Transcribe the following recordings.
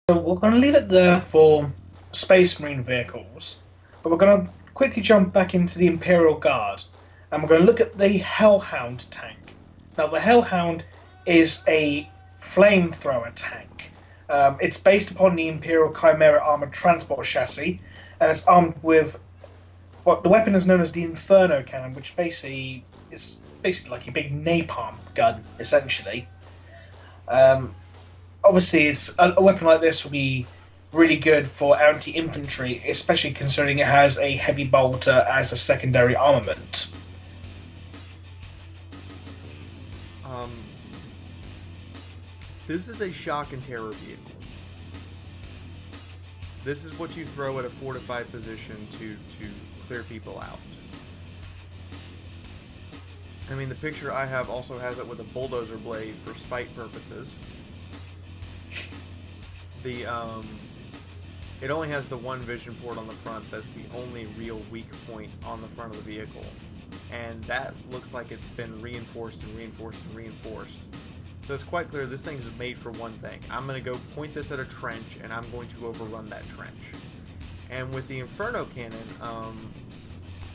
So we're going to leave it there for Space Marine vehicles, but we're going to quickly jump back into the Imperial Guard, and we're going to look at the Hellhound tank. Now, the Hellhound is a flamethrower tank. It's based upon the Imperial Chimera armored transport chassis, and it's armed with what the weapon is known as the Inferno cannon, which basically is basically like a big napalm gun, essentially. Um, Obviously, it's a weapon like this will be really good for anti-infantry, especially considering it has a heavy bolter as a secondary armament. Um, this is a shock and terror vehicle. This is what you throw at a fortified position to clear people out. I mean, the picture I have also has it with a bulldozer blade for spite purposes. It only has the one vision port on the front. That's the only real weak point on the front of the vehicle. And that looks like it's been reinforced and reinforced and reinforced. So it's quite clear this thing is made for one thing. I'm going to go point this at a trench, and I'm going to overrun that trench. And with the Inferno cannon,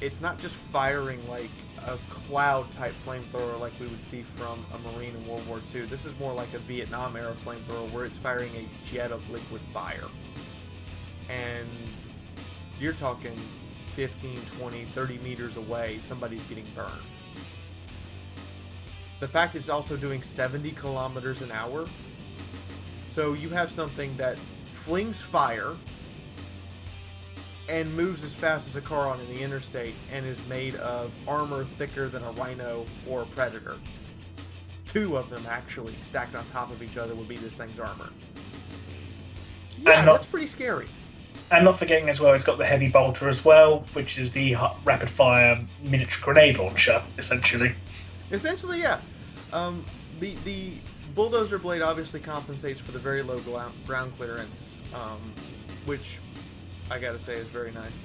it's not just firing like a cloud-type flamethrower like we would see from a Marine in World War II. This is more like a Vietnam-era flamethrower where it's firing a jet of liquid fire. And you're talking 15, 20, 30 meters away, somebody's getting burned. The fact it's also doing 70 kilometers an hour, so you have something that flings fire and moves as fast as a car on the interstate and is made of armor thicker than a Rhino or a Predator. Two of them actually stacked on top of each other would be this thing's armor. Yeah, that's pretty scary. And not forgetting as well, it's got the heavy bolter as well, which is the rapid fire miniature grenade launcher, essentially. Essentially, yeah. The bulldozer blade obviously compensates for the very low ground clearance, which I gotta say is very nice.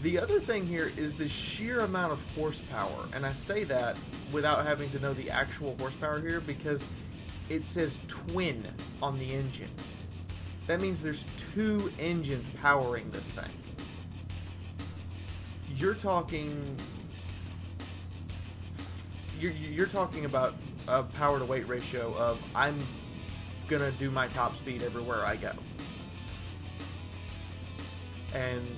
The other thing here is the sheer amount of horsepower, and I say that without having to know the actual horsepower here because it says twin on the engine. That means there's two engines powering this thing. You're talking about a power to weight ratio of I'm gonna do my top speed everywhere I go. And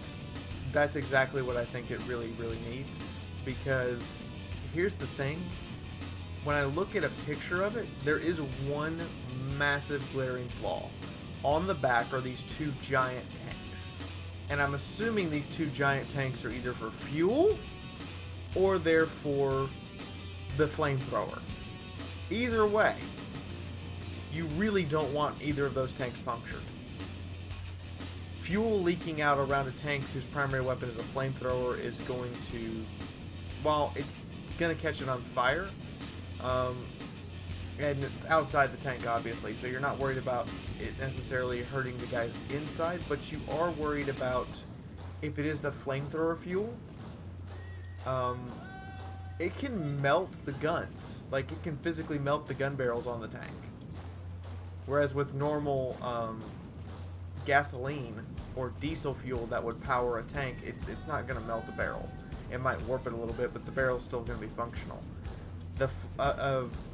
that's exactly what I think it really, really needs. Because here's the thing. When I look at a picture of it, there is one massive glaring flaw. On the back are these two giant tanks. And I'm assuming these two giant tanks are either for fuel or they're for the flamethrower. Either way, you really don't want either of those tanks punctured. Fuel leaking out around a tank whose primary weapon is a flamethrower is going to, well, it's going to catch it on fire. And it's outside the tank, obviously, so you're not worried about it necessarily hurting the guys inside, but you are worried about if it is the flamethrower fuel, it can melt the guns. Like, it can physically melt the gun barrels on the tank. Whereas with normal gasoline or diesel fuel that would power a tank, it's not going to melt the barrel. It might warp it a little bit, but the barrel's still going to be functional. The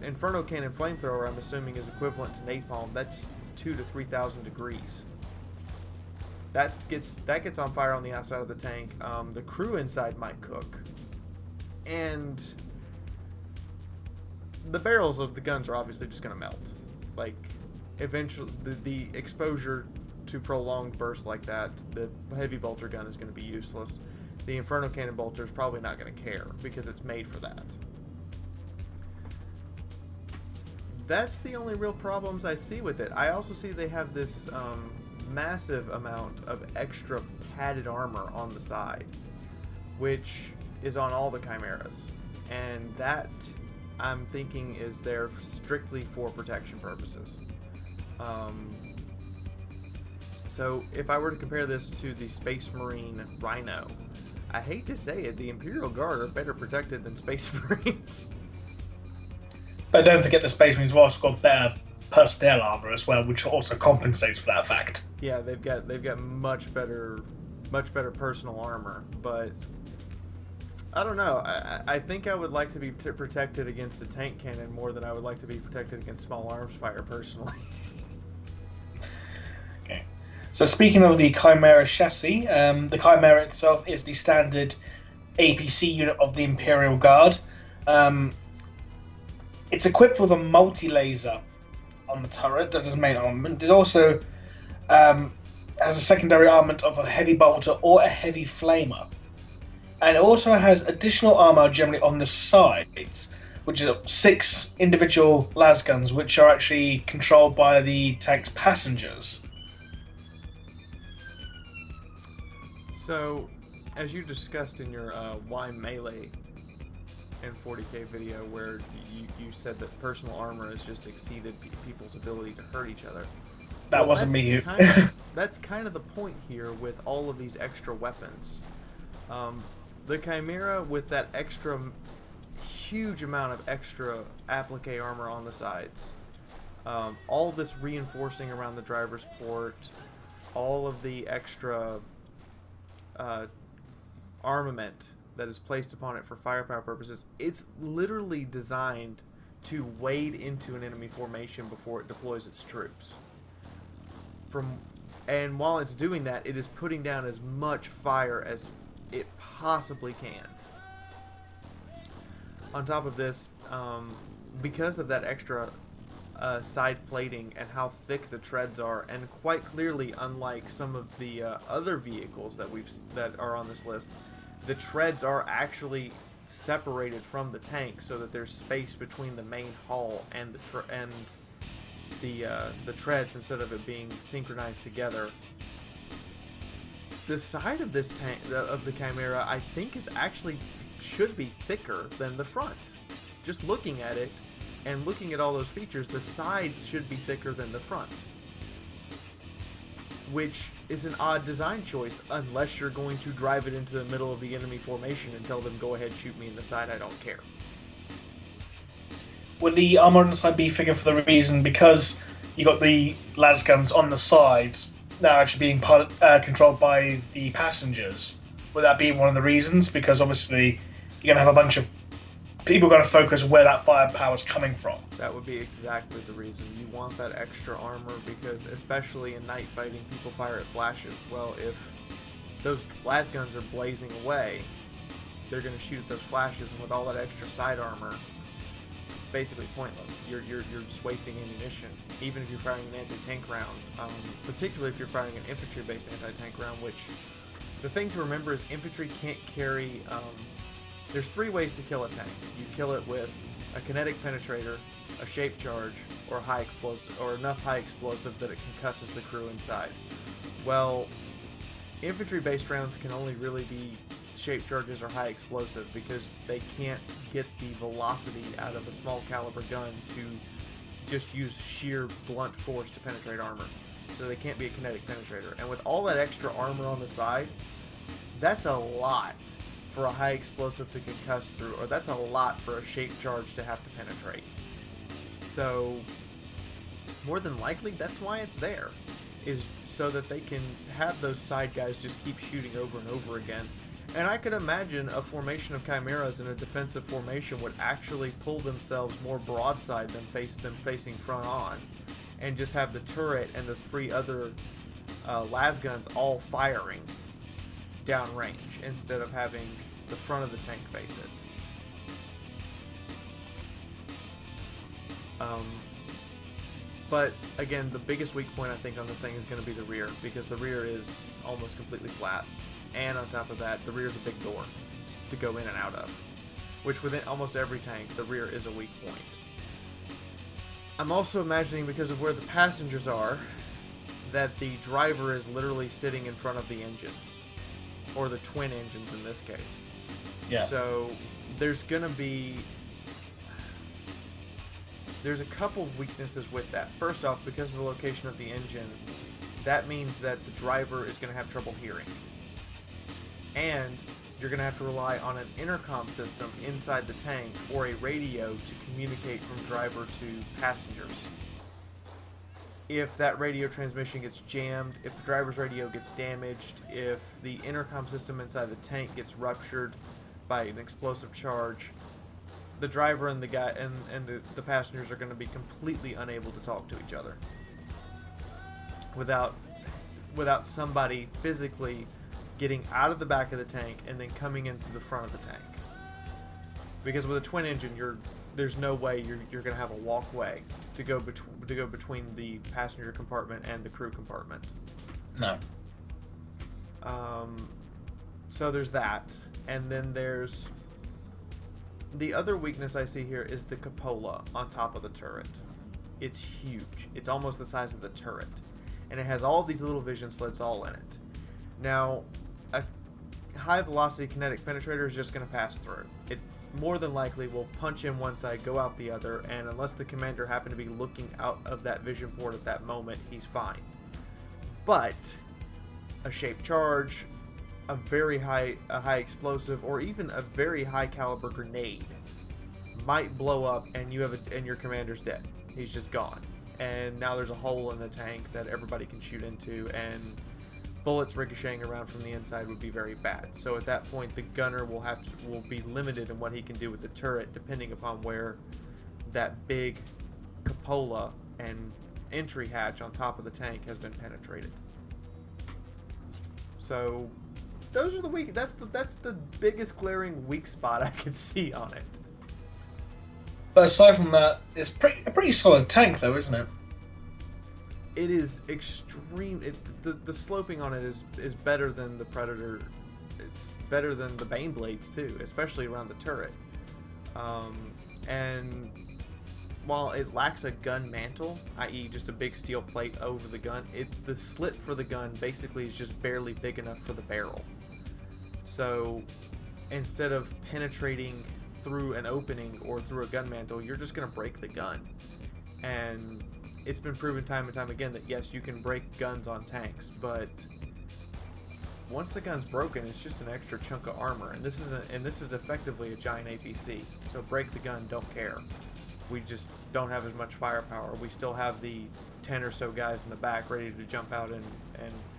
Inferno Cannon flamethrower, I'm assuming, is equivalent to napalm. That's 2,000 to 3,000 degrees. That gets on fire on the outside of the tank. The crew inside might cook, and the barrels of the guns are obviously just going to melt. Like, eventually, the exposure to prolonged bursts like that, the heavy bolter gun is going to be useless. The Inferno Cannon bolter is probably not going to care because it's made for that. That's the only real problems I see with it. I also see they have this massive amount of extra padded armor on the side, which is on all the Chimeras. And that, I'm thinking, is there strictly for protection purposes. So if I were to compare this to the Space Marine Rhino, I hate to say it, the Imperial Guard are better protected than Space Marines. But don't forget the Space Marines have also got better personnel armor as well, which also compensates for that fact. Yeah, they've got much better personal armor, but I don't know. I think I would like to be protected against a tank cannon more than I would like to be protected against small arms fire, personally. Okay. So speaking of the Chimera chassis, the Chimera itself is the standard APC unit of the Imperial Guard. Um, it's equipped with a multi-laser on the turret as its main armament. It also has a secondary armament of a heavy bolter or a heavy flamer. And it also has additional armor generally on the sides, which is 6 individual lasguns, which are actually controlled by the tank's passengers. So, as you discussed in your why melee in 40K video, where you said that personal armor has just exceeded people's ability to hurt each other. That wasn't me. That's kind of the point here with all of these extra weapons. The Chimera, with that huge amount of extra applique armor on the sides, all this reinforcing around the driver's port, all of the extra armament that is placed upon it for firepower purposes, it's literally designed to wade into an enemy formation before it deploys its troops. And while it's doing that, it is putting down as much fire as it possibly can. On top of this, because of that extra side plating and how thick the treads are, and quite clearly, unlike some of the other vehicles that are on this list, the treads are actually separated from the tank so that there's space between the main hull and the treads instead of it being synchronized together. The side of this tank, of the Chimera, I think should be thicker than the front. Just looking at it and looking at all those features, the sides should be thicker than the front, which is an odd design choice unless you're going to drive it into the middle of the enemy formation and tell them, go ahead, shoot me in the side, I don't care. Would the armor on the side be thicker for the reason because you got the lasguns on the sides that are actually being controlled by the passengers? Would that be one of the reasons? Because obviously you're going to have a bunch of people going to focus where that firepower is coming from. That would be exactly the reason. You want that extra armor because, especially in night fighting, people fire at flashes. Well, if those lasguns are blazing away, they're going to shoot at those flashes, and with all that extra side armor, it's basically pointless. You're just wasting ammunition, even if you're firing an anti-tank round. Particularly if you're firing an infantry-based anti-tank round, which the thing to remember is infantry can't carry. There's 3 ways to kill a tank. You kill it with a kinetic penetrator, a shape charge, or high explosive, or enough high explosive that it concusses the crew inside. Well, infantry-based rounds can only really be shape charges or high explosive because they can't get the velocity out of a small caliber gun to just use sheer blunt force to penetrate armor. So they can't be a kinetic penetrator. And with all that extra armor on the side, that's a lot for a high explosive to concuss through, or that's a lot for a shape charge to have to penetrate. So more than likely, that's why it's there, is so that they can have those side guys just keep shooting over and over again. And I could imagine a formation of Chimeras in a defensive formation would actually pull themselves more broadside than facing front on, and just have the turret and the 3 other lasguns all firing downrange instead of having the front of the tank face it. But again, the biggest weak point I think on this thing is going to be the rear, because the rear is almost completely flat, and on top of that, the rear is a big door to go in and out of, which within almost every tank, the rear is a weak point. I'm also imagining, because of where the passengers are, that the driver is literally sitting in front of the engine, or the twin engines in this case. Yeah. So there's a couple of weaknesses with that. First off, because of the location of the engine, that means that the driver is going to have trouble hearing. And you're going to have to rely on an intercom system inside the tank or a radio to communicate from driver to passengers. if that radio transmission gets jammed, if the driver's radio gets damaged, if the intercom system inside the tank gets ruptured by an explosive charge, the driver and the guy and the passengers are going to be completely unable to talk to each other without somebody physically getting out of the back of the tank and then coming into the front of the tank. Because with a twin engine, there's no way you're going to have a walkway to go between the passenger compartment and the crew compartment. No. So there's that, and then there's the other weakness I see here is the cupola on top of the turret. It's huge. It's almost the size of the turret, and it has all these little vision slits all in it. Now, a high velocity kinetic penetrator is just going to pass through. It more than likely will punch in one side, go out the other, and unless the commander happened to be looking out of that vision port at that moment, he's fine. But a shaped charge, a high explosive, or even a very high caliber grenade might blow up, and your commander's dead. He's just gone, and now there's a hole in the tank that everybody can shoot into, and bullets ricocheting around from the inside would be very bad. So at that point, the gunner will be limited in what he can do with the turret, depending upon where that big cupola and entry hatch on top of the tank has been penetrated. So those are the that's the biggest glaring weak spot I could see on it. But aside from that, it's a pretty solid tank, though, isn't it? It is extreme. The sloping on it is better than the Predator. It's better than the Baneblades too, especially around the turret. And while it lacks a gun mantle, i.e. just a big steel plate over the gun, the slit for the gun basically is just barely big enough for the barrel. So instead of penetrating through an opening or through a gun mantle, you're just going to break the gun. And it's been proven time and time again that yes, you can break guns on tanks, but once the gun's broken, it's just an extra chunk of armor, and this is effectively a giant APC. So break the gun, don't care. We just don't have as much firepower. We still have the 10 or so guys in the back ready to jump out and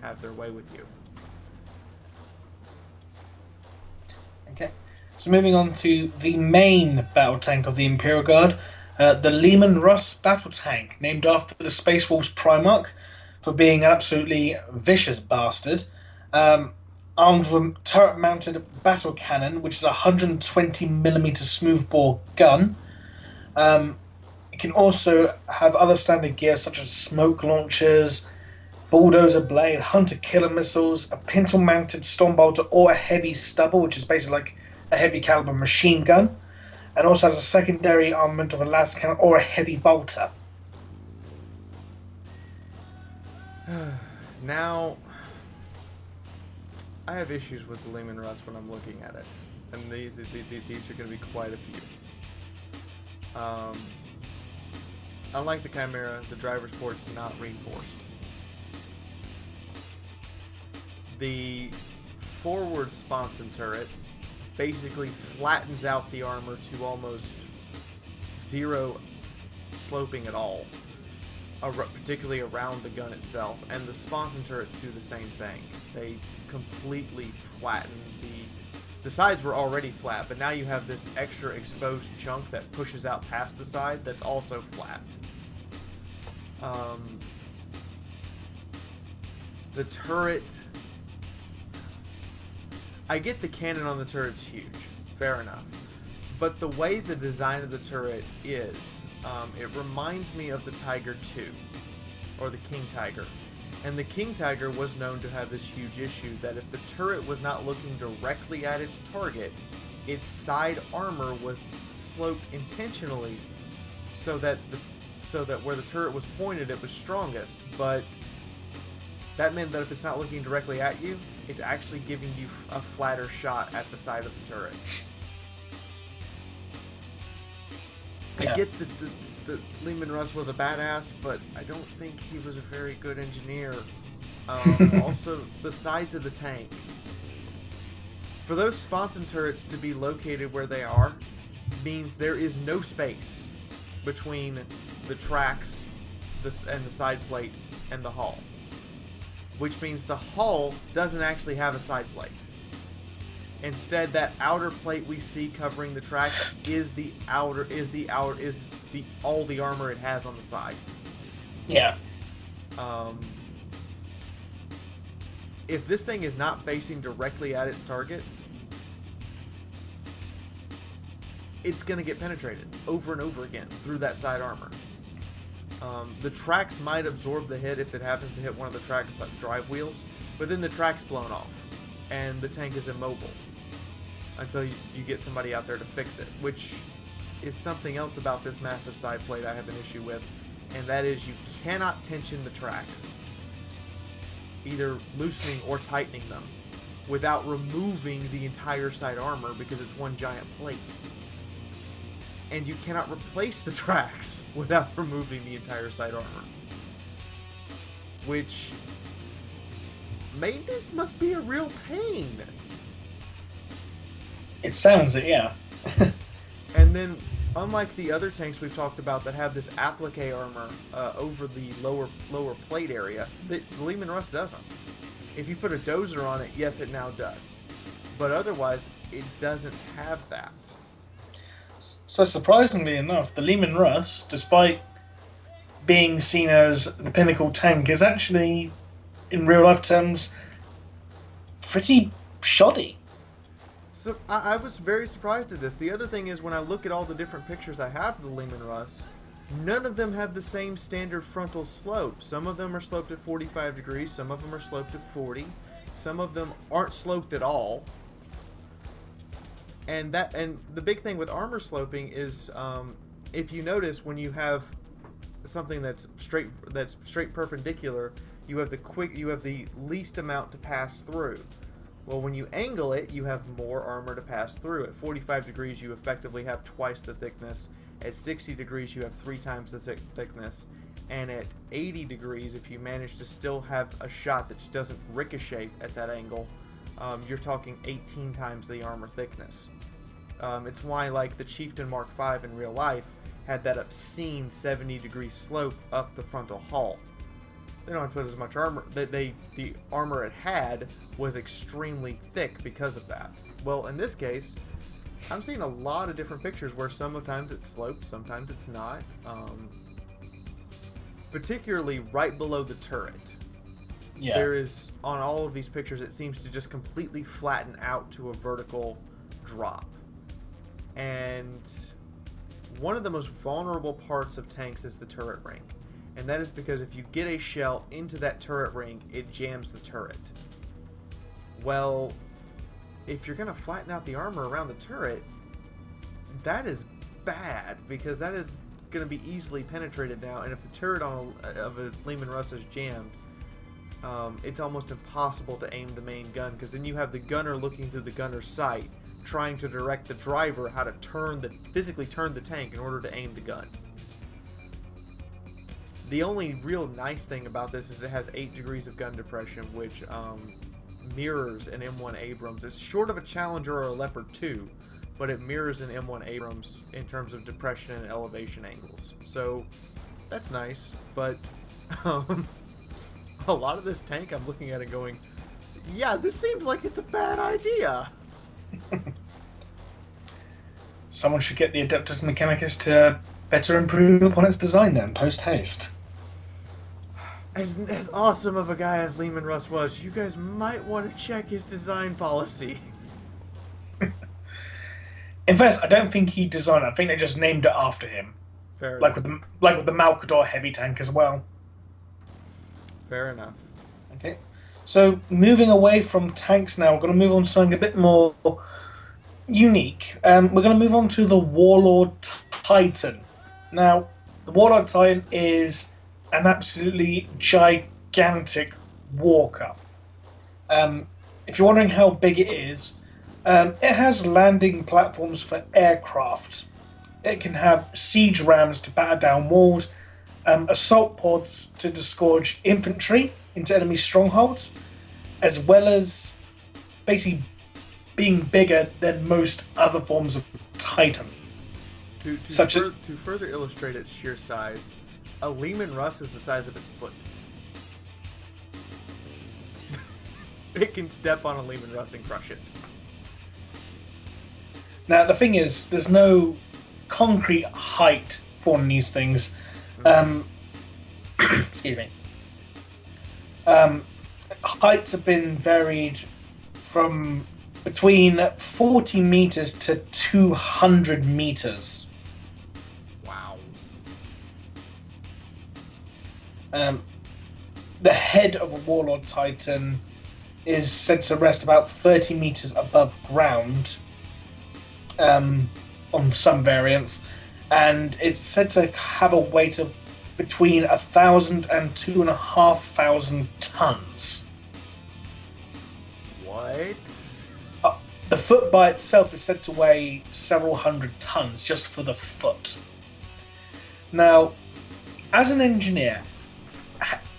have their way with you. Okay, so moving on to the main battle tank of the Imperial Guard, the Lehman Russ battle tank, named after the Space Wolf's Primarch for being an absolutely vicious bastard. Armed with a turret-mounted battle cannon, which is a 120mm smoothbore gun. It can also have other standard gear such as smoke launchers, bulldozer blade, hunter killer missiles, a pintle-mounted storm bolter, or a heavy stubble, which is basically like a heavy caliber machine gun, and also has a secondary armament of a las cannon or a heavy bolter. Now, I have issues with the Lehman Russ when I'm looking at it, and these are going to be quite a few. Unlike the Chimera, the driver's port's not reinforced. The forward sponson turret basically flattens out the armor to almost zero sloping at all, particularly around the gun itself, and the sponson turrets do the same thing. They completely flatten the sides were already flat, but now you have this extra exposed chunk that pushes out past the side that's also flat. The turret, I get the cannon on the turret's huge, fair enough, but the way the design of the turret is, it reminds me of the Tiger II, or the King Tiger. And the King Tiger was known to have this huge issue that if the turret was not looking directly at its target, its side armor was sloped intentionally so that where the turret was pointed, it was strongest. But that meant that if it's not looking directly at you, it's actually giving you a flatter shot at the side of the turret. Yeah. I get that the Lehman Russ was a badass, but I don't think he was a very good engineer. Also, the sides of the tank. For those sponson turrets to be located where they are, means there is no space between the tracks the side plate and the hull, which means the hull doesn't actually have a side plate. Instead, that outer plate we see covering the tracks is all the armor it has on the side. Yeah. If this thing is not facing directly at its target, it's going to get penetrated over and over again through that side armor. The tracks might absorb the hit if it happens to hit one of the tracks like drive wheels, but then the track's blown off and the tank is immobile until you get somebody out there to fix it, which is something else about this massive side plate I have an issue with, and that is you cannot tension the tracks, either loosening or tightening them, without removing the entire side armor because it's one giant plate. And you cannot replace the tracks without removing the entire side armor. Which, maintenance must be a real pain. It sounds it, yeah. And then, unlike the other tanks we've talked about that have this applique armor over the lower plate area, the Leman Russ doesn't. If you put a dozer on it, yes, it now does. But otherwise, it doesn't have that. So surprisingly enough, the Leman Russ, despite being seen as the pinnacle tank, is actually, in real life terms, pretty shoddy. So I was very surprised at this. The other thing is when I look at all the different pictures I have of the Leman Russ, none of them have the same standard frontal slope. Some of them are sloped at 45 degrees, some of them are sloped at 40, some of them aren't sloped at all. And the big thing with armor sloping is, if you notice, when you have something that's straight perpendicular, you have the least amount to pass through. Well, when you angle it, you have more armor to pass through. At 45 degrees, you effectively have twice the thickness. At 60 degrees, you have 3 times the thickness. And at 80 degrees, if you manage to still have a shot that just doesn't ricochet at that angle, you're talking 18 times the armor thickness. It's why, like, the Chieftain Mark V in real life had that obscene 70-degree slope up the frontal hull. They don't have to put as much armor. The armor it had was extremely thick because of that. Well, in this case, I'm seeing a lot of different pictures where sometimes it's sloped, sometimes it's not. Particularly right below the turret. Yeah. There is, on all of these pictures, it seems to just completely flatten out to a vertical drop. And one of the most vulnerable parts of tanks is the turret ring. And that is because if you get a shell into that turret ring, it jams the turret. Well, if you're going to flatten out the armor around the turret, that is bad, because that is going to be easily penetrated now. And if the turret of a Leman Russ is jammed, it's almost impossible to aim the main gun, because then you have the gunner looking through the gunner's sight, trying to direct the driver how to physically turn the tank in order to aim the gun. The only real nice thing about this is it has 8 degrees of gun depression, which mirrors an M1 Abrams. It's short of a Challenger or a Leopard 2, but it mirrors an M1 Abrams in terms of depression and elevation angles. So that's nice, but a lot of this tank I'm looking at it going, yeah, this seems like it's a bad idea. Someone should get the Adeptus Mechanicus to better improve upon its design then, post-haste. As awesome of a guy as Leman Russ was, you guys might want to check his design policy. In fact, I don't think he designed it. I think they just named it after him. Fair enough. Enough. Like with the Malkador heavy tank as well. Fair enough. Okay. So, moving away from tanks now, we're going to move on to something a bit more unique. We're going to move on to the Warlord Titan. Now, the Warlord Titan is an absolutely gigantic walker. If you're wondering how big it is, it has landing platforms for aircraft. It can have siege rams to batter down walls, assault pods to disgorge infantry into enemy strongholds, as well as basically being bigger than most other forms of Titan. To further illustrate its sheer size, A Lehman Russ is the size of its foot. It can step on a Lehman Russ and crush it. Now, the thing is, there's no concrete height for one of these things. Excuse me. Heights have been varied from between 40 meters to 200 meters. Wow. The head of a Warlord Titan is said to rest about 30 meters above ground on some variants, and it's said to have a weight of between 1,000 and 2,500 tons. What? The foot by itself is said to weigh several hundred tons just for the foot. Now, as an engineer,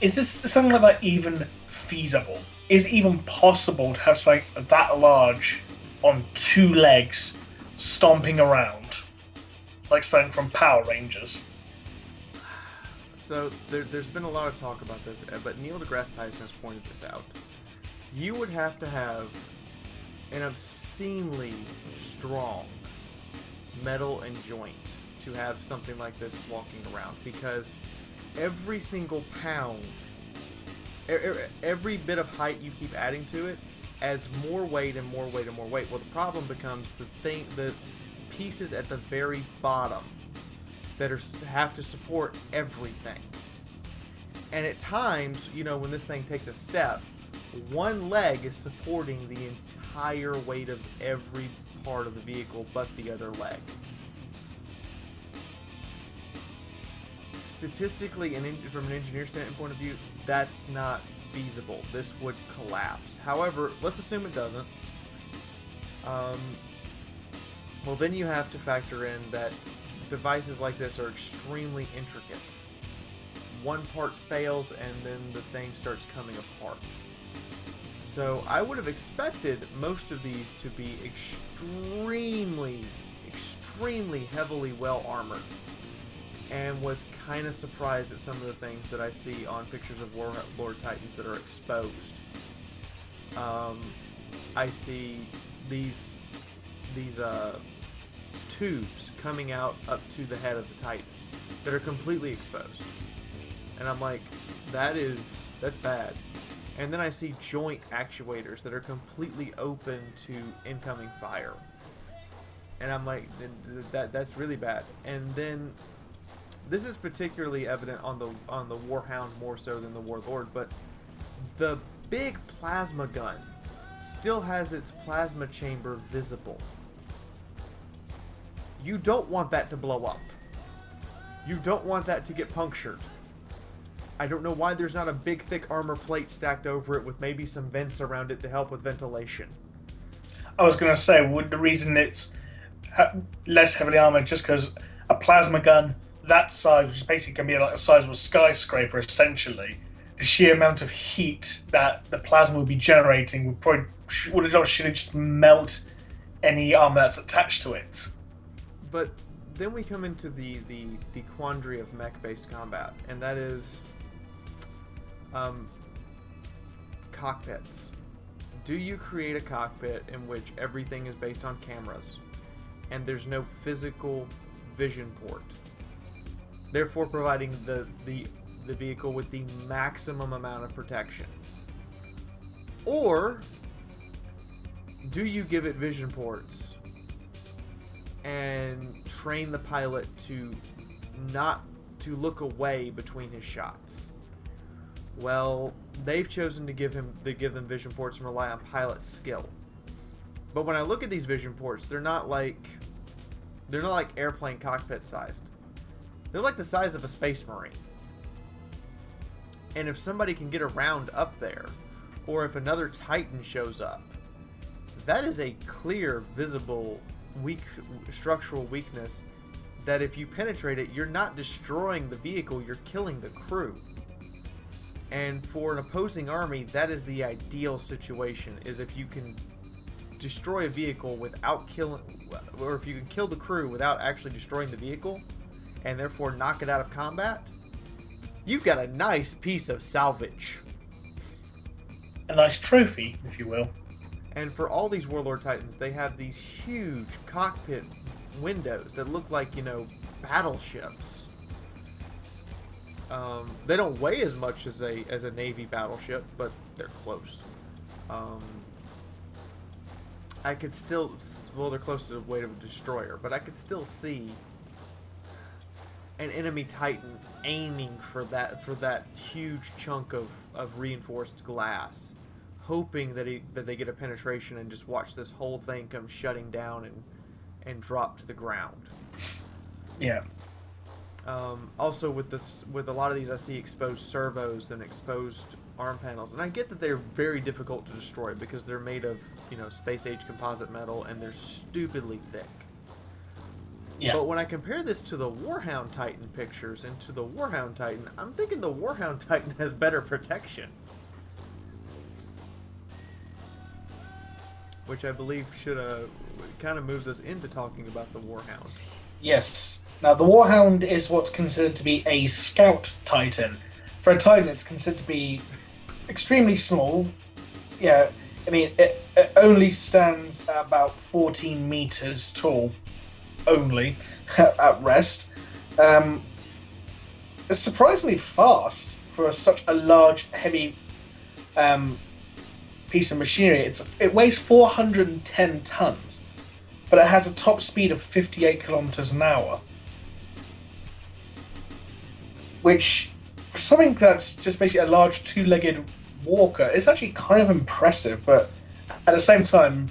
is this something like that even feasible? Is it even possible to have something that large on two legs stomping around? Like something from Power Rangers? So, there's been a lot of talk about this, but Neil deGrasse Tyson has pointed this out. You would have to have an obscenely strong metal and joint to have something like this walking around, because every single pound, every bit of height you keep adding to it adds more weight and more weight and more weight. Well, the problem becomes the pieces at the very bottom that have to support everything. And at times, you know, when this thing takes a step, one leg is supporting the entire weight of every part of the vehicle but the other leg. Statistically and from an engineer standpoint of view, that's not feasible. This would collapse. However, let's assume it doesn't. Well, then you have to factor in that devices like this are extremely intricate. One part fails and then the thing starts coming apart. So I would have expected most of these to be extremely heavily well armored, and was kind of surprised at some of the things that I see on pictures of Warlord Titans that are exposed. I see these tubes coming out up to the head of the Titan that are completely exposed, and I'm like, that's bad. And then I see joint actuators that are completely open to incoming fire, and I'm like, that's really bad. And then this is particularly evident on the Warhound more so than the Warlord, but the big plasma gun still has its plasma chamber visible. You don't want that to blow up. You don't want that to get punctured. I don't know why there's not a big thick armor plate stacked over it with maybe some vents around it to help with ventilation. I was going to say, would the reason it's less heavily armored just because a plasma gun that size, which is basically going to be like the size of a skyscraper essentially, the sheer amount of heat that the plasma would be generating would just melt any armor that's attached to it. But then we come into the quandary of mech-based combat, and that is cockpits. Do you create a cockpit in which everything is based on cameras and there's no physical vision port, therefore providing the vehicle with the maximum amount of protection? Or do you give it vision ports and train the pilot to not to look away between his shots? Well, they've chosen to give them vision ports and rely on pilot skill. But when I look at these vision ports, they're not like airplane cockpit sized. They're like the size of a Space Marine. And if somebody can get around up there, or if another Titan shows up, that is a clear, visible, weak structural weakness that if you penetrate it, you're not destroying the vehicle, you're killing the crew. And for an opposing army, that is the ideal situation, is if you can destroy a vehicle without killing, or if you can kill the crew without actually destroying the vehicle, and therefore knock it out of combat, You've got a nice piece of salvage. A nice trophy, if you will. And for all these Warlord Titans, they have these huge cockpit windows that look like, battleships. They don't weigh as much as a Navy battleship, but they're close. I could still... Well, they're close to the weight of a destroyer, but I could still see an enemy Titan aiming for that huge chunk of reinforced glass, hoping that they get a penetration and just watch this whole thing come shutting down and drop to the ground. Yeah. Also, with a lot of these, I see exposed servos and exposed arm panels, and I get that they're very difficult to destroy because they're made of space age composite metal and they're stupidly thick. Yeah. But when I compare this to the Warhound Titan pictures and to the Warhound Titan, I'm thinking the Warhound Titan has better protection. Which I believe should kind of moves us into talking about the Warhound. Yes. Now, the Warhound is what's considered to be a scout Titan. For a Titan, it's considered to be extremely small. Yeah, I mean, it only stands at about 14 meters tall. Only at rest. It's surprisingly fast for such a large, heavy piece of machinery. It weighs 410 tons, but it has a top speed of 58 kilometers an hour, which for something that's just basically a large two-legged walker is actually kind of impressive. But at the same time,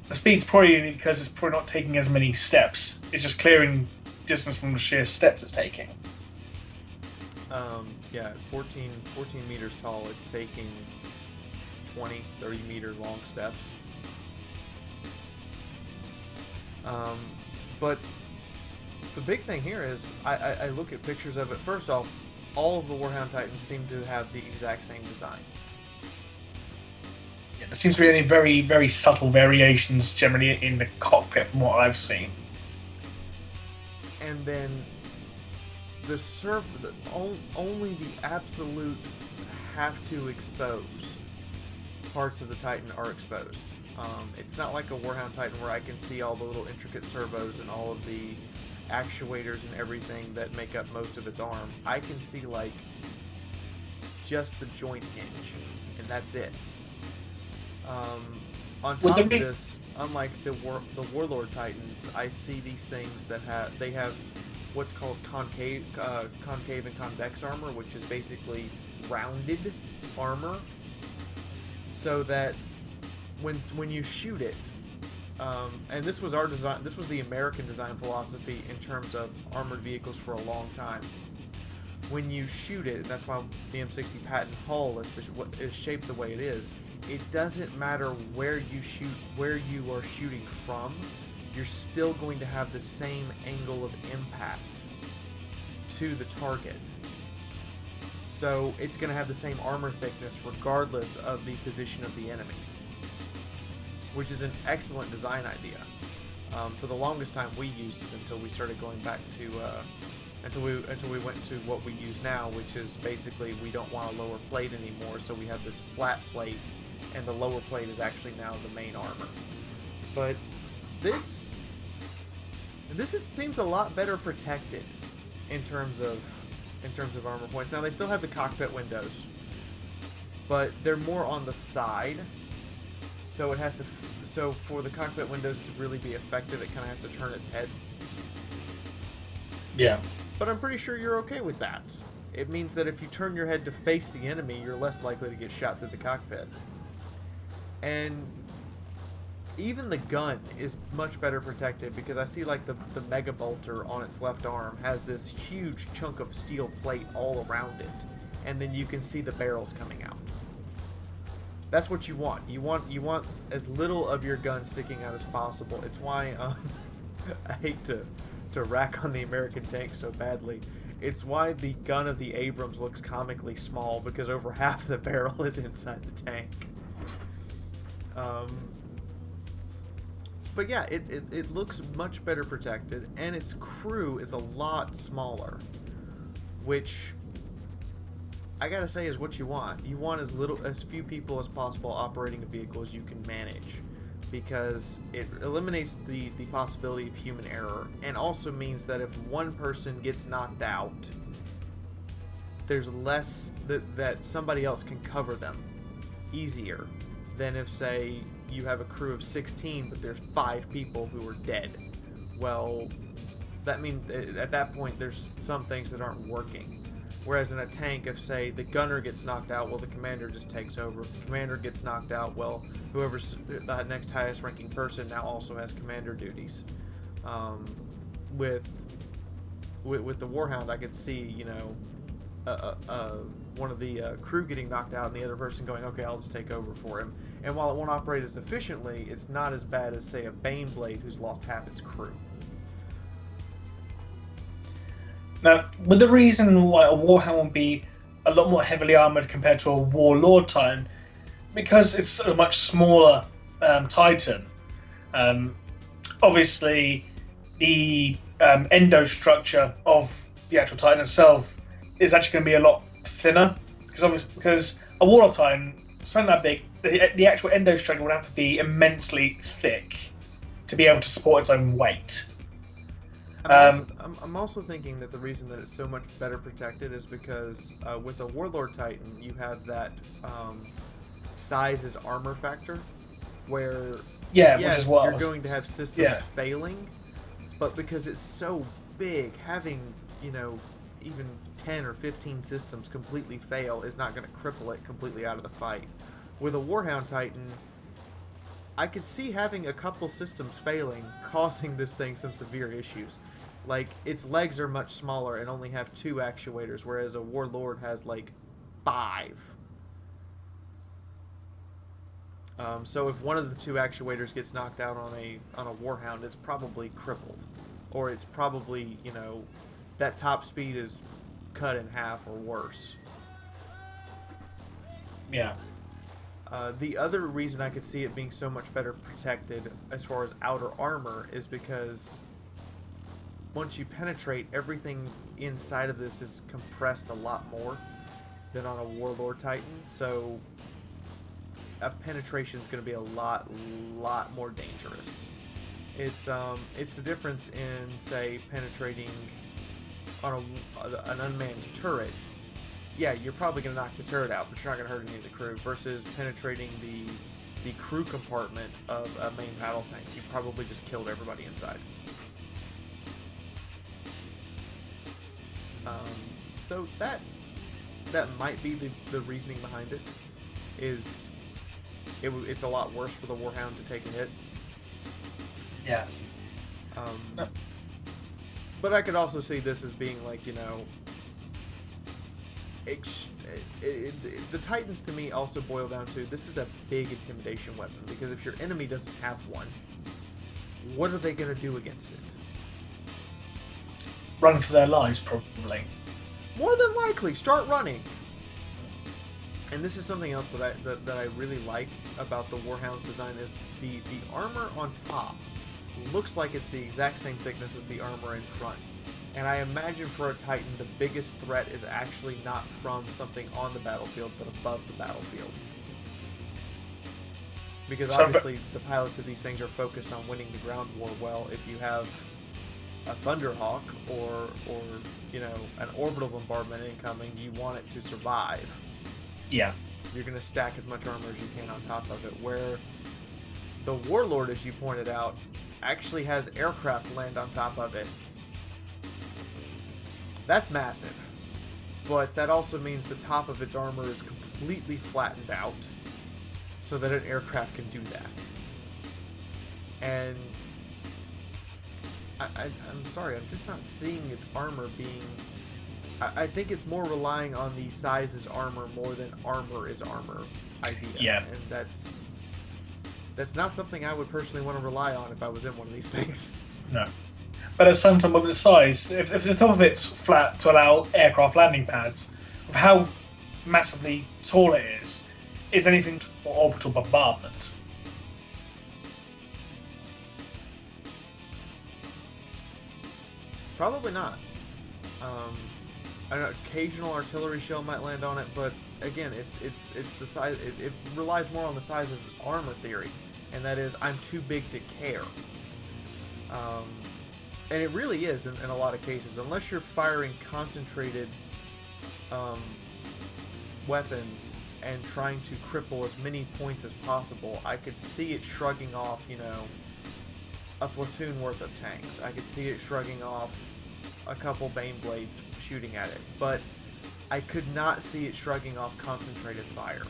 the speed's probably only because it's probably not taking as many steps. It's just clearing distance from the sheer steps it's taking. Yeah, 14 meters tall. It's taking 20, 30 meter long steps. But the big thing here is I look at pictures of it. First off, all of the Warhound Titans seem to have the exact same design. Yeah, there seems to be any very, very subtle variations generally in the cockpit from what I've seen. And then only the absolute have to expose parts of the Titan are exposed. It's not like a Warhound Titan where I can see all the little intricate servos and all of the actuators and everything that make up most of its arm. I can see like just the joint hinge, and that's it. On top of this, unlike the Warlord Titans, I see these things that have what's called concave and convex armor, which is basically rounded armor, so that when you shoot it, and this was our design, this was the American design philosophy in terms of armored vehicles for a long time. When you shoot it, and that's why the M60 patent hull is shaped the way it is. It doesn't matter where you shoot, where you are shooting from, you're still going to have the same angle of impact to the target. So it's going to have the same armor thickness regardless of the position of the enemy, which is an excellent design idea. For the longest time we used it until we started going back to until we went to what we use now, which is basically we don't want a lower plate anymore, so we have this flat plate, and the lower plate is actually now the main armor. But this seems a lot better protected in terms of armor points. Now they still have the cockpit windows, but they're more on the side, so it has to. So for the cockpit windows to really be effective, it kind of has to turn its head. Yeah. But I'm pretty sure you're okay with that. It means that if you turn your head to face the enemy, you're less likely to get shot through the cockpit. And even the gun is much better protected, because I see like the Mega Bolter on its left arm has this huge chunk of steel plate all around it, and then you can see the barrels coming out. That's what you want. You want as little of your gun sticking out as possible. It's why I hate to rack on the American tank so badly. It's why the gun of the Abrams looks comically small, because over half the barrel is inside the tank. But yeah, it looks much better protected, and its crew is a lot smaller, which I gotta say, is what you want. You want as few people as possible operating a vehicle as you can manage, because it eliminates the possibility of human error, and also means that if one person gets knocked out, there's less that somebody else can cover them easier than if, say, you have a crew of 16 but there's 5 people who are dead. Well, that means at that point there's some things that aren't working. Whereas in a tank, if, say, the gunner gets knocked out, well, the commander just takes over. If the commander gets knocked out, well, whoever's the next highest ranking person now also has commander duties. With the Warhound, I could see, you know, one of the crew getting knocked out and the other person going, okay, I'll just take over for him. And while it won't operate as efficiently, it's not as bad as, say, a Baneblade who's lost half its crew. Now, with the reason why a Warhound will be a lot more heavily armoured compared to a Warlord Titan, because it's a much smaller Titan. Obviously, the endostructure of the actual Titan itself is actually going to be a lot thinner, because a Warlord Titan, something that big, the actual endostructure would have to be immensely thick to be able to support its own weight. I'm also thinking that the reason that it's so much better protected is because with a Warlord Titan, you have that size is armor factor, where yes, which is what you're going to have systems failing, but because it's so big, having, you know, even 10 or 15 systems completely fail is not going to cripple it completely out of the fight. With a Warhound Titan, I could see having a couple systems failing causing this thing some severe issues. Like, its legs are much smaller and only have 2 actuators, whereas a Warlord has like 5. So if one of the 2 actuators gets knocked out on a Warhound, it's probably crippled, or it's probably, you know, that top speed is cut in half or worse. Yeah. The other reason I could see it being so much better protected as far as outer armor is because once you penetrate, everything inside of this is compressed a lot more than on a Warlord Titan, so a penetration is going to be a lot more dangerous. It's the difference in, say, penetrating on an unmanned turret. Yeah, you're probably going to knock the turret out, but you're not going to hurt any of the crew, versus penetrating the crew compartment of a main battle tank. You probably just killed everybody inside. So that might be the reasoning behind it. It's a lot worse for the Warhound to take a hit. Yeah. But I could also see this as being like, you know, the Titans to me also boil down to, this is a big intimidation weapon, because if your enemy doesn't have one, what are they going to do against it? Run for their lives, probably. More than likely, start running. And this is something else that I really like about the Warhound's design, is the armor on top looks like it's the exact same thickness as the armor in front. And I imagine for a Titan, the biggest threat is actually not from something on the battlefield, but above the battlefield. Because obviously the pilots of these things are focused on winning the ground war. Well, if you have a Thunderhawk or you know, an orbital bombardment incoming, you want it to survive. Yeah. You're going to stack as much armor as you can on top of it. Where the Warlord, as you pointed out, actually has aircraft land on top of it. That's massive. But that also means the top of its armor is completely flattened out so that an aircraft can do that. And I'm sorry, I'm just not seeing its armor being... I think it's more relying on the size is armor more than armor is armor idea. Yeah. And that's not something I would personally want to rely on if I was in one of these things. No. But at some time, with the size, if the top of it's flat to allow aircraft landing pads, of how massively tall it is anything for orbital bombardment. Probably not. An occasional artillery shell might land on it, but again, it's the size. It relies more on the size as armor theory, and that is I'm too big to care. And it really is in a lot of cases, unless you're firing concentrated weapons and trying to cripple as many points as possible. I could see it shrugging off, a platoon worth of tanks. I could see it shrugging off a couple Bane Blades shooting at it, but I could not see it shrugging off concentrated fire.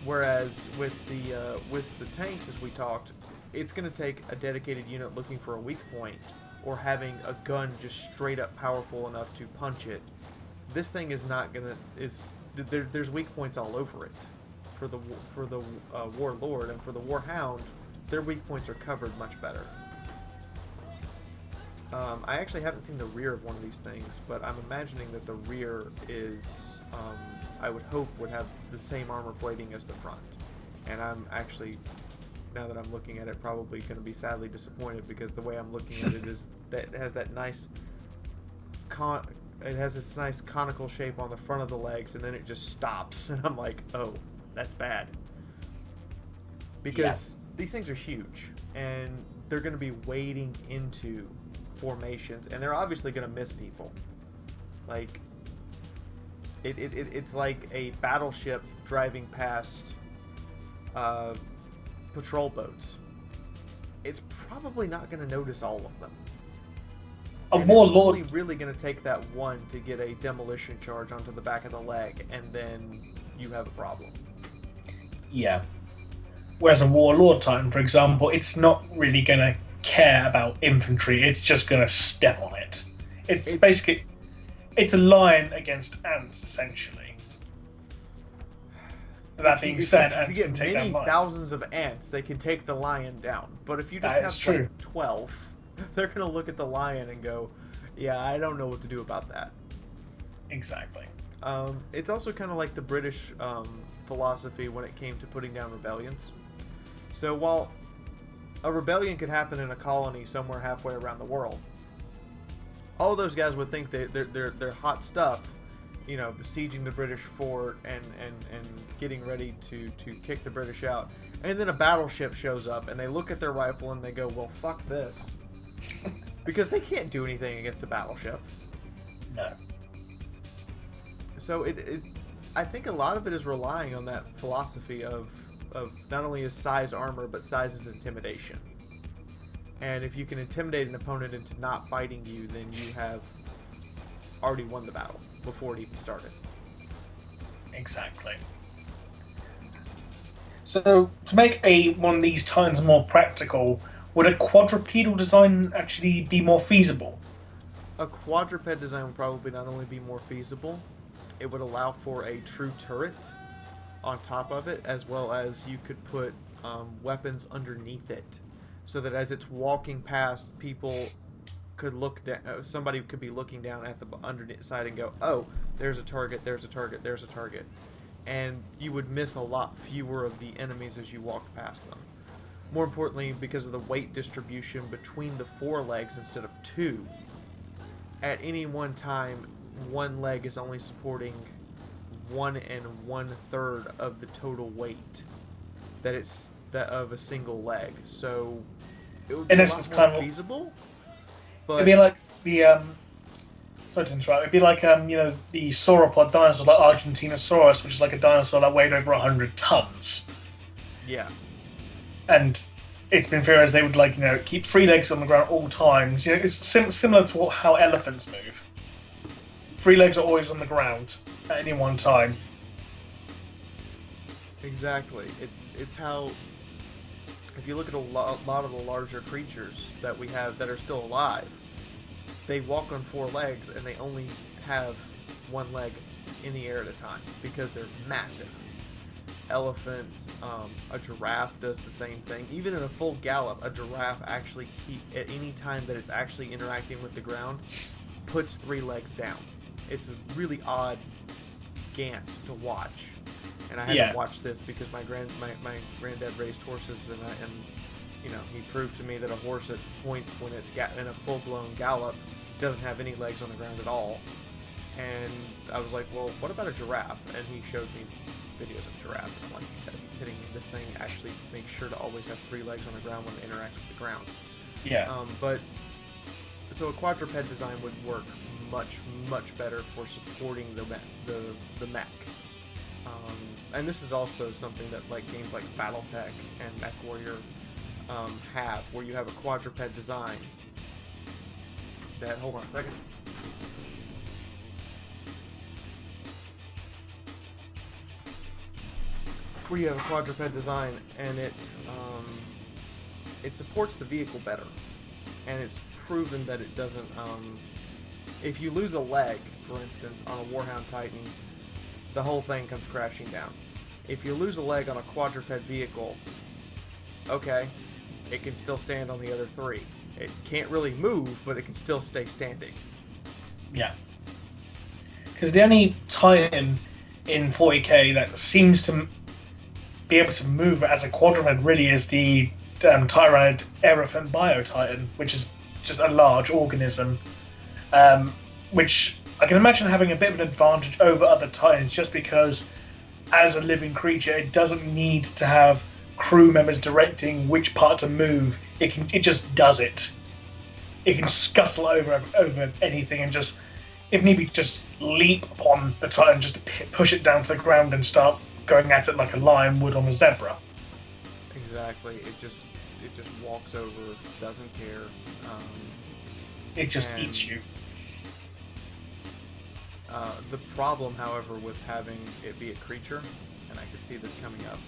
Whereas with the tanks, as we talked, it's going to take a dedicated unit looking for a weak point, or having a gun just straight up powerful enough to punch it. This thing is not going to there's weak points all over it. For the Warlord and for the Warhound, their weak points are covered much better. I actually haven't seen the rear of one of these things, but I'm imagining that the rear is, I would hope, would have the same armor plating as the front. And I'm actually, now that I'm looking at it, probably going to be sadly disappointed, because the way I'm looking at it is that it has that nice it has this nice conical shape on the front of the legs, and then it just stops, and I'm like, oh, that's bad. Because these things are huge, and they're going to be wading into formations, and they're obviously going to miss people. Like, it's like a battleship driving past patrol boats. It's probably not going to notice all of them. It's only really going to take that one to get a demolition charge onto the back of the leg, and then you have a problem. Yeah. Whereas a Warlord Titan, for example, it's not really going to care about infantry. It's just going to step on it. It's basically, it's a lion against ants, essentially. That being said, ants can take down lions. If you get many thousands of ants, they can take the lion down. But if you just have like 12, they're going to look at the lion and go, yeah, I don't know what to do about that. Exactly. It's also kind of like the British philosophy when it came to putting down rebellions. So while a rebellion could happen in a colony somewhere halfway around the world, all those guys would think they're hot stuff, besieging the British fort and getting ready to kick the British out. And then a battleship shows up, and they look at their rifle and they go, well, fuck this. Because they can't do anything against a battleship. No. So I think a lot of it is relying on that philosophy of not only is size armor, but size is intimidation. And if you can intimidate an opponent into not fighting you, then you have already won the battle before it even started. Exactly. So, to make one of these Titans more practical, would a quadrupedal design actually be more feasible? A quadruped design would probably not only be more feasible, it would allow for a true turret on top of it, as well as you could put weapons underneath it, so that as it's walking past, people could look down. Somebody could be looking down at the underneath side and go, "Oh, there's a target. There's a target. There's a target," and you would miss a lot fewer of the enemies as you walked past them. More importantly, because of the weight distribution between the four legs instead of two, at any one time, one leg is only supporting 1 1/3 of the total weight that of a single leg. So it would be a lot more feasible. But it'd be like the sorry to interrupt. It'd be like the sauropod dinosaurs, like Argentinosaurus, which is like a dinosaur that weighed over 100 tons. Yeah. And it's been theorized they would keep 3 legs on the ground at all times. It's similar to how elephants move. 3 legs are always on the ground at any one time. Exactly. It's how, if you look at a lot of the larger creatures that we have that are still alive, they walk on 4 legs and they only have 1 leg in the air at a time because they're massive. Elephant, a giraffe does the same thing. Even in a full gallop, a giraffe actually at any time that it's actually interacting with the ground, puts 3 legs down. It's a really odd gant to watch, and I had to watch this because my granddad raised horses, and he proved to me that a horse at points when it's in a full blown gallop doesn't have any legs on the ground at all. And I was like, well, what about a giraffe? And he showed me videos of giraffe. And I'm like, you gotta be kidding me. This thing actually makes sure to always have 3 legs on the ground when it interacts with the ground. Yeah. So a quadruped design would work much better for supporting the mech. And this is also something that like games like BattleTech and MechWarrior have, where you have a quadruped design that, hold on a second. Where you have a quadruped design and it supports the vehicle better. And it's proven that it doesn't, if you lose a leg, for instance, on a Warhound Titan, the whole thing comes crashing down. If you lose a leg on a quadruped vehicle, okay, it can still stand on the other 3. It can't really move, but it can still stay standing. Yeah. Because the only Titan in 40k that seems to be able to move as a quadruped really is the Tyrannid Aerophant Bio Titan, which is just a large organism, which I can imagine having a bit of an advantage over other Titans just because as a living creature it doesn't need to have crew members directing which part to move. It just does it. It can scuttle over anything and just, if need be, just leap upon the Titan, just push it down to the ground and start going at it like a lion would on a zebra. Exactly. It just walks over, doesn't care. It just eats you. The problem, however, with having it be a creature, and I could see this coming up,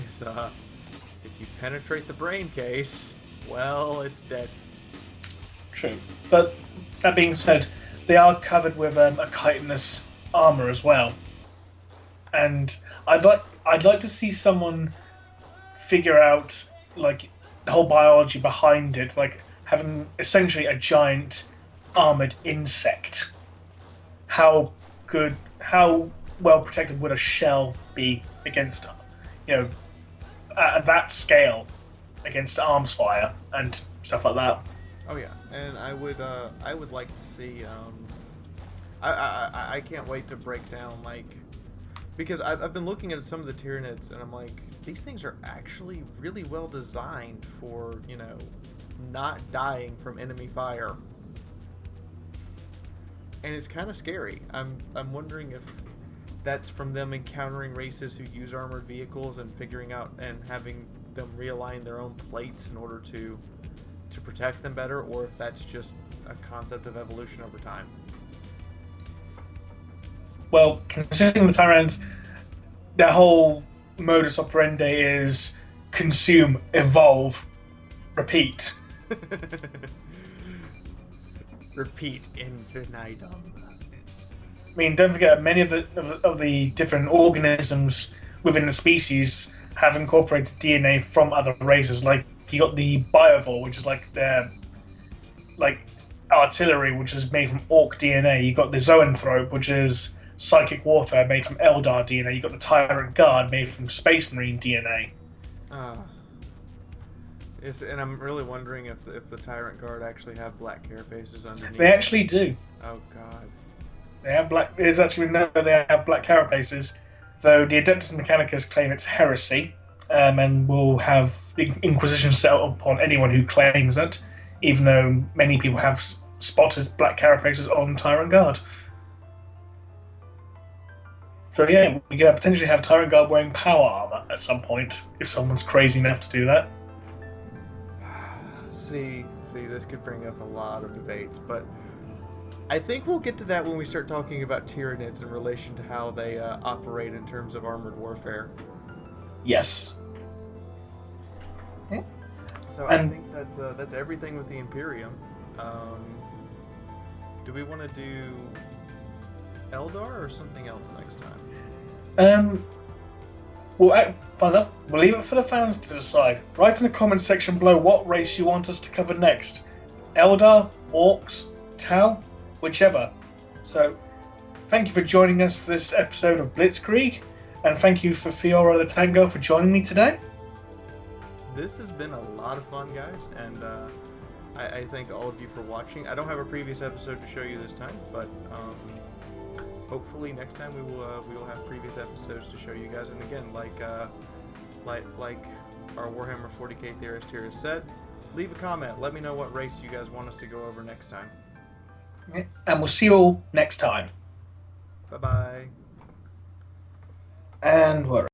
is if you penetrate the brain case, well, it's dead. True. But that being said, they are covered with a chitinous armor as well. And I'd like to see someone figure out like the whole biology behind it, like having essentially a giant armored insect. How well protected would a shell be against, at that scale, against arms fire and stuff like that? Oh yeah, and I would like to see. I can't wait to break down because I've been looking at some of the Tyranids and I'm like, these things are actually really well designed for not dying from enemy fire. And it's kind of scary. I'm wondering if that's from them encountering races who use armored vehicles and figuring out and having them realign their own plates in order to protect them better, or if that's just a concept of evolution over time. Well, considering the Tyrants, their whole modus operandi is consume, evolve, repeat. Repeat infinitum. I mean, don't forget, many of the different organisms within the species have incorporated DNA from other races. Like, you got the Biovore, which is like their artillery, which is made from Orc DNA. You got the Zoanthrope, which is psychic warfare made from Eldar DNA. You got the Tyrant Guard made from Space Marine DNA. And I'm really wondering if the Tyrant Guard actually have black carapaces underneath. They actually do. Oh god. They have black. It's actually no, they have black carapaces, though the Adeptus Mechanicus claim it's heresy, and will have Inquisition set upon anyone who claims it, even though many people have spotted black carapaces on Tyrant Guard. So yeah, we could potentially have Tyrant Guard wearing power armor at some point, if someone's crazy enough to do that. See, this could bring up a lot of debates, but I think we'll get to that when we start talking about Tyranids in relation to how they operate in terms of armored warfare. Yes. Yeah. So I think that's everything with the Imperium. Do we want to do Eldar or something else next time? Well, fun enough. We'll leave it for the fans to decide. Write in the comments section below what race you want us to cover next. Eldar, Orcs, Tau, whichever. So, thank you for joining us for this episode of Blitzkrieg, and thank you for Fiaura the Tank Girl for joining me today. This has been a lot of fun, guys, and I thank all of you for watching. I don't have a previous episode to show you this time, but hopefully next time we will have previous episodes to show you guys. And again, like our Warhammer 40K theorist here has said, leave a comment. Let me know what race you guys want us to go over next time. And we'll see you all next time. Bye bye. And we're